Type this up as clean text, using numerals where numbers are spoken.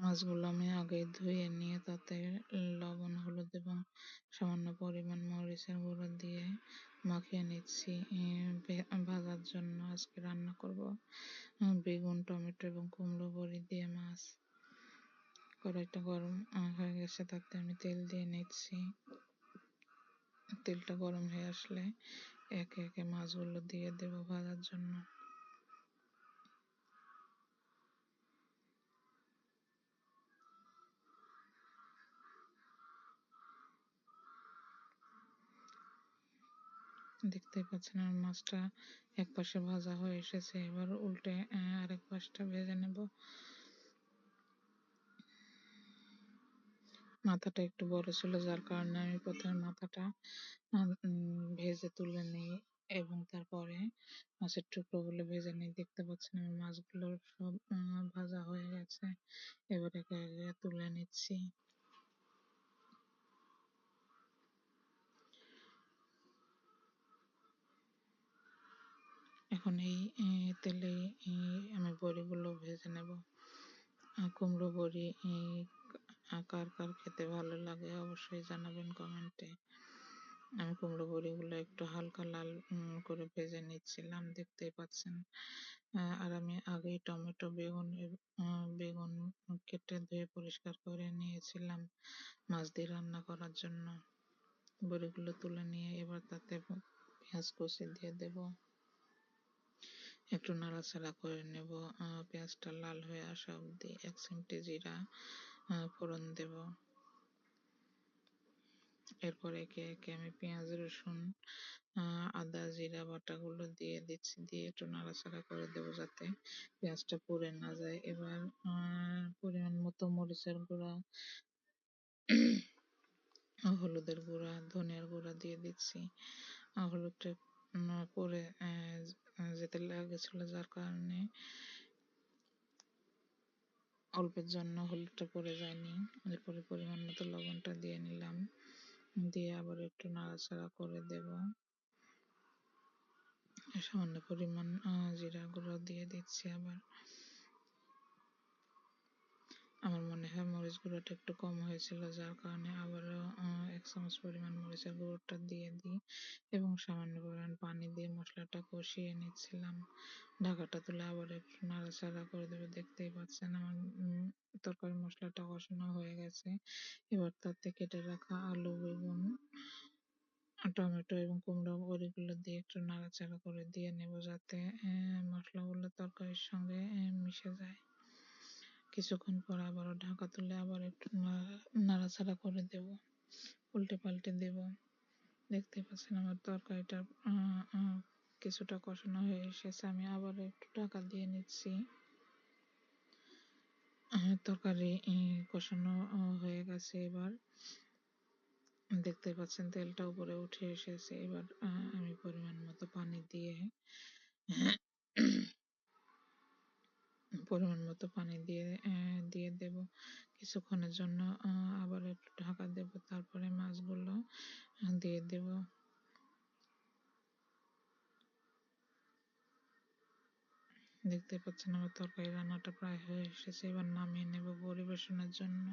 মাছগুলো আমি আগে ধুয়ে নিয়ে তাতে লবণ, হলুদ এবং সামান্য পরিমাণ মরিচের গুঁড়ো দিয়ে মাখিয়ে নিচ্ছি ভাজার জন্য। আজকে রান্না করব বেগুন, টমেটো এবং কুমড়ো বড়ি দিয়ে মাছ। কড়াইটা গরম হয়ে গেছে, তাতে আমি তেল দিয়ে নিচ্ছি। তেলটা গরম হয়ে আসলে একে একে মাছগুলো দিয়ে দেব ভাজার জন্য। দেখতেই পাচ্ছেন আমার মাছটা এক পাশে ভাজা হয়ে এসেছে, এবার উল্টে আরেক পাশটা ভেজে নেব। মাথাটা একটু বড় ছিল, যার কারণে আমি প্রথমে মাথাটা ভেজে তুলে নিই এবং তারপরে মাছের টুকরোগুলো ভেজে নিই। দেখতে পাচ্ছেন আমার মাছগুলো সব ভাজা হয়ে গেছে, এবার একে একে তুলে নিচ্ছি। এখন এই তেলে আমি বড়িগুলো ভেজে নেব। কুমড়ো বড়ি কার কার খেতে ভালো লাগে অবশ্যই জানাবেন কমেন্টে। আমি কুমড়ো বড়িগুলো একটু হালকা লাল করে ভেজে নিচ্ছিলাম, দেখতেই পাচ্ছেন। আর আমি আগেই টমেটো, বেগুন কেটে ধুয়ে পরিষ্কার করে নিয়েছিলাম মাছ দিয়ে রান্না করার জন্য। বড়িগুলো তুলে নিয়ে এবার তাতে পেঁয়াজ কুচি দিয়ে দেব, একটু নাড়াচাড়া করে নেব। পেঁয়াজটা লাল হয়ে আসা অবধি 1 চিমটি জিরা ফোড়ন দেব। এরপর একে একে আমি পেঁয়াজ, রসুন, আদা, জিরা বাটাগুলো দিয়ে দিচ্ছি, দিয়ে একটু নাড়াচাড়া করে দেবো যাতে পেঁয়াজটা পুড়ে না যায়। এবার পরিমাণ মতো মরিচের গুঁড়া, হলুদের গুঁড়া, ধনিয়ার গুঁড়া দিয়ে দিচ্ছি। হলুদটা পরে যেতে লেগেছিল, যার কারণে অল্পের জন্য হলুদটা পড়ে যায়নি। এরপরে পরিমাণ মতো লবণটা দিয়ে নিলাম, দিয়ে আবার একটু নাড়াচাড়া করে দেব। সামান্য পরিমাণ জিরা গুঁড়ো দিয়ে দিচ্ছি। আবার আমার মনে হয় মরিচ গুঁড়োটা একটু কম হয়েছিল, যার কারণে আবারও 1 চামচ পরিমাণ মরিচের গুঁড়োটা দিয়ে দিই এবং সামান্য পরিমাণ পানি দিয়ে মশলাটা কষিয়ে নিচ্ছিলাম। ঢাকাটা তুলে আবার একটু নাড়াচাড়া করে দেবো। দেখতেই পাচ্ছেন আমার তরকারি মশলাটা কষানো হয়ে গেছে। এবার তাতে কেটে রাখা আলু, বেগুন, টমেটো এবং কুমড়ো বড়িগুলো দিয়ে একটু নাড়াচাড়া করে দিয়ে নেব, যাতে মশলাগুলো তরকারির সঙ্গে মিশে যায়। কিছুক্ষণ পর আবারও ঢাকা তুলে আবার একটু নাড়াচাড়া করে দেব, উল্টে পাল্টে দেব। দেখতে পাচ্ছেন আমার তরকারিটা কিছুটা কষানো হয়ে এসেছে, আমি আবার একটু ঢাকা দিয়ে নিচ্ছি। তরকারি কষানো হয়ে গেছে, এবার দেখতে পাচ্ছেন তেলটা উপরে উঠে এসেছে। এবার আমি পরিমাণ মতো পানি দিয়ে দিয়ে দেব কিছুক্ষণের জন্য। আবার একটু ঢাকা দেব, তারপরে মাছগুলো দিয়ে দেব। দেখতে পাচ্ছেন আমার তরকারি রান্নাটা প্রায় হয়ে এসেছে, এবার নামিয়ে নেব পরিবেশনের জন্য।